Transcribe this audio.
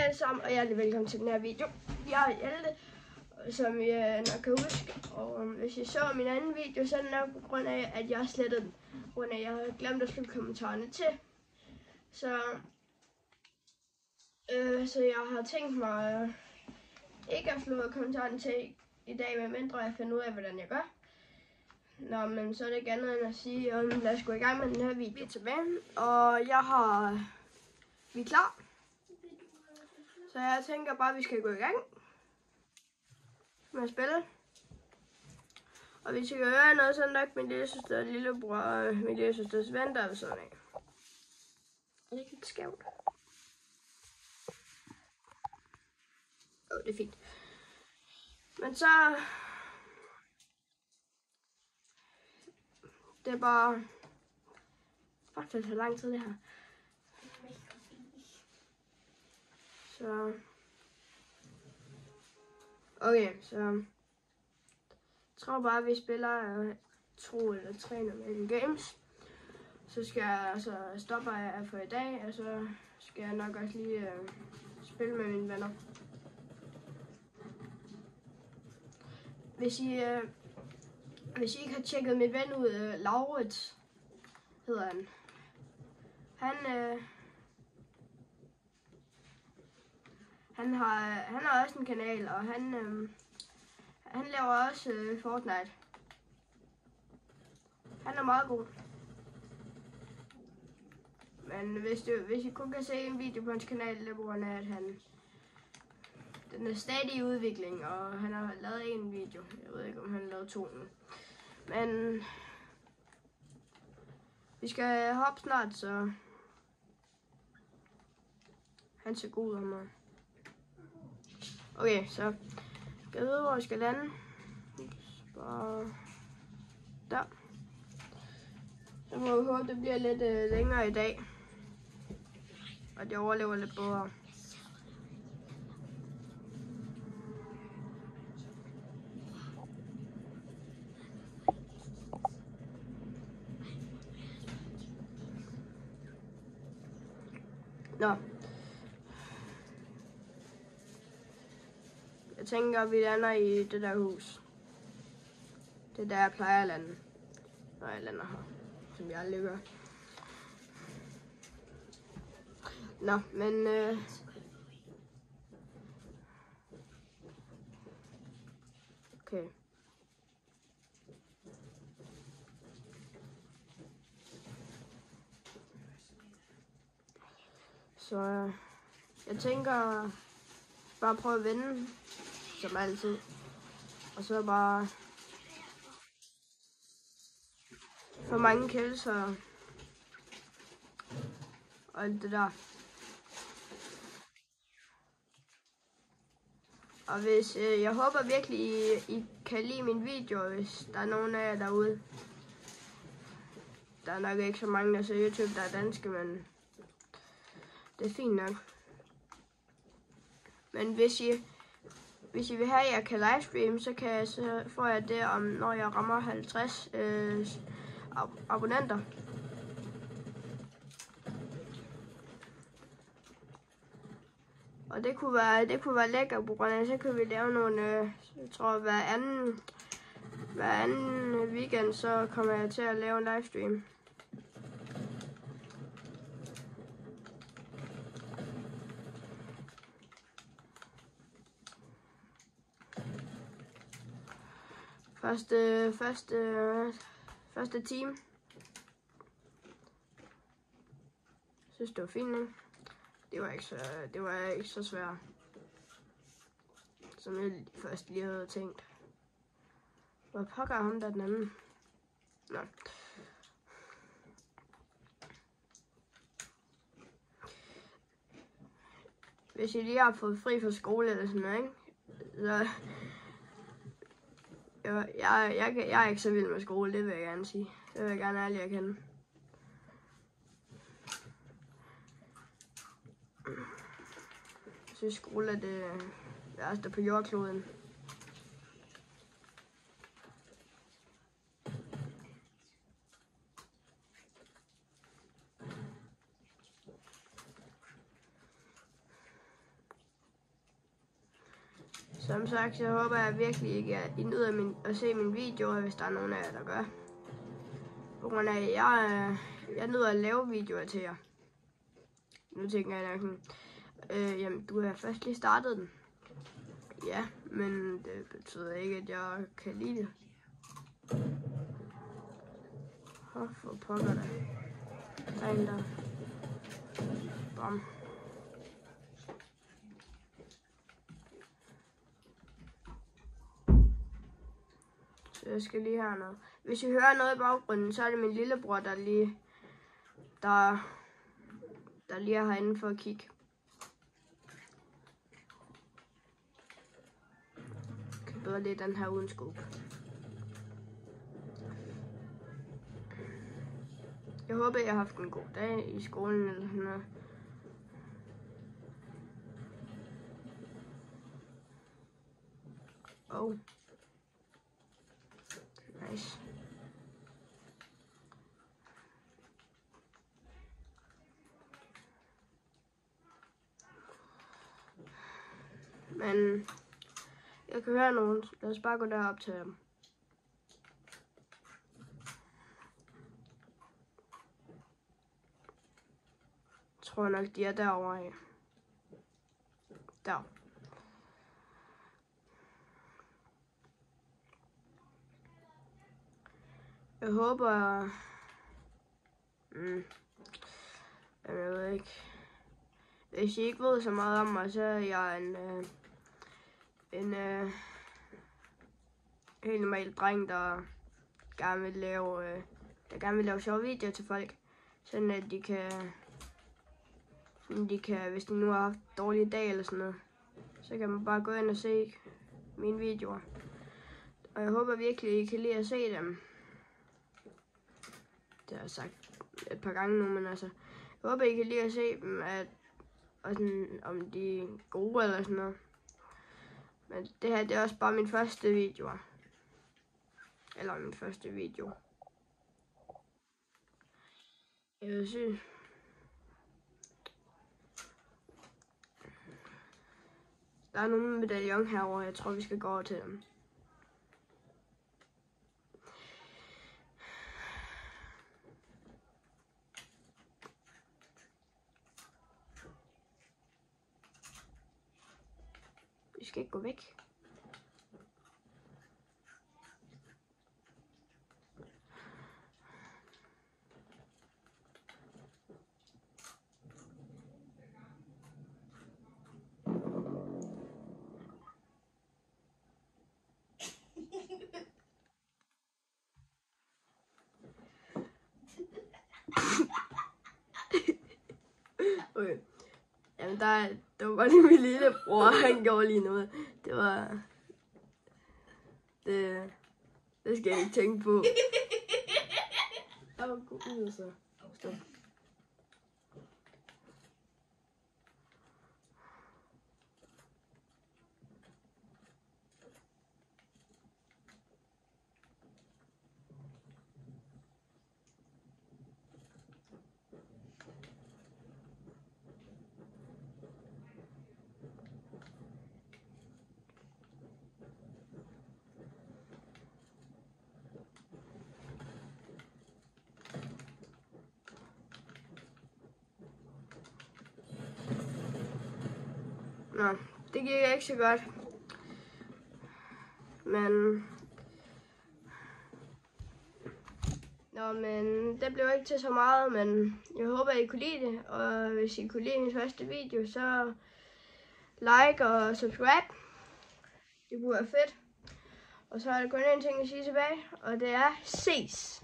alle sammen, og hjertelig velkommen til den her video. Jeg er Hjalte, som I nok kan huske, og hvis I så min anden video, så er det nok på grund af, at jeg slettede den. På grund af, at jeg havde glemt at slutte kommentarerne til. Så jeg har tænkt mig ikke at slutte kommentarerne til i dag, medmindre jeg finder ud af, hvordan jeg gør. Nå, men så er det ikke andet end at sige, lad os gå i gang med den her video tilbage. Og vi er klar. Så jeg tænker bare, at vi skal gå i gang med at spille. Og hvis I kan høre noget, så er nok min lillesøster og lillebror og min lillesøsters ven, der er ved sådan af. Er det ikke lidt skævt? Det er fint. Men så... Det er bare... Fuck, det tager lang tid det her. Så... Okay, så... Jeg tror bare, at vi spiller 2 eller 3 normale games. Så skal jeg altså stoppe af for i dag, og så skal jeg nok også lige spille med mine venner. Hvis I ikke har tjekket min ven ud, Laurits hedder han. Han har også en kanal, og han laver også Fortnite. Han er meget god. Men hvis I kun kan se en video på hans kanal, det er på grund af, at den er stadig i udvikling, og han har lavet en video. Jeg ved ikke, om han har lavet 2 nu. Men vi skal hoppe snart, så han ser god ud af mig. Okay, så jeg ved, hvor jeg skal lande. Bare der. Så må vi håbe, det bliver lidt længere i dag. Og det overlever lidt bedre. Nå. Jeg tænker, at vi lander i det der hus. Det er der, jeg plejer at lande, når jeg lander her, som jeg aldrig gør. Nå, men... Okay. Så jeg tænker bare prøve at vende, som altid. Og så bare for mange kills og alt det der. Og hvis jeg håber virkelig I kan lide min video, hvis der er nogen af jer derude. Der er nok ikke så mange der ser YouTube, der er danske, men det er fint nok. Men hvis I vil have, at jeg kan livestream, så får jeg det om, når jeg rammer 50 abonnenter. Og det kunne være lækkert, på grund af, så kan vi lave nogle, jeg tror hver anden weekend, så kommer jeg til at lave en livestream. Første team. Jeg synes, det var fint, ikke? Det var ikke så svært, som jeg først lige havde tænkt. Hvor pokker ham der den anden? Nå. Hvis I lige har fået fri fra skole eller sådan noget, ikke? Så... Jeg er ikke så vild med skole, det vil jeg gerne sige. Det vil jeg gerne ærligt erkende. Jeg synes, skole er det værste på jordkloden. Som sagt, så håber jeg virkelig ikke, at I nyder at se mine videoer, hvis der er nogen af jer, der gør. På grund af, at jeg nyder at lave videoer til jer. Nu tænker jeg nok, jamen du har først lige startet den. Ja, men det betyder ikke, at jeg kan lide det. For pokker der. Der er en der. Bom. Så jeg skal lige have noget. Hvis I hører noget i baggrunden, så er det min lillebror, der lige er herinde for at kigge. Jeg kan bedre lide den her uden skub. Jeg håber, jeg har haft en god dag i skolen eller sådan noget. Oh. Nice. Men jeg kan høre nogen. Lad os bare gå derop til dem. Jeg tror nok, de er derovre af. Der. Jeg håber... jeg ved ikke. Hvis I ikke ved så meget om mig, så er jeg en helt normal dreng, der gerne vil lave sjove videoer til folk. Sådan at de kan, hvis de nu har haft dårlige dage eller sådan noget, så kan man bare gå ind og se mine videoer. Og jeg håber virkelig, I kan lide at se dem. Det har jeg sagt et par gange nu, men altså, jeg håber, I kan lide at se dem, og sådan, om de er gode eller sådan noget. Men det her, det er også bare min første video. Eller min første video. Jeg vil sige. Der er nogle medaljon herovre, jeg tror, vi skal gå over til dem. Vi skal ikke gå væk. Okay. Jamen det var bare lige min lillebror, han gjorde lige noget. Det skal jeg ikke tænke på. Gå ud så. Stop. Nå, det gik ikke så godt. Men det blev ikke til så meget, men jeg håber, I kunne lide det. Og hvis I kunne lide min første video, så like og subscribe. Det kunne være fedt. Og så er der kun en ting at sige tilbage, og det er ses.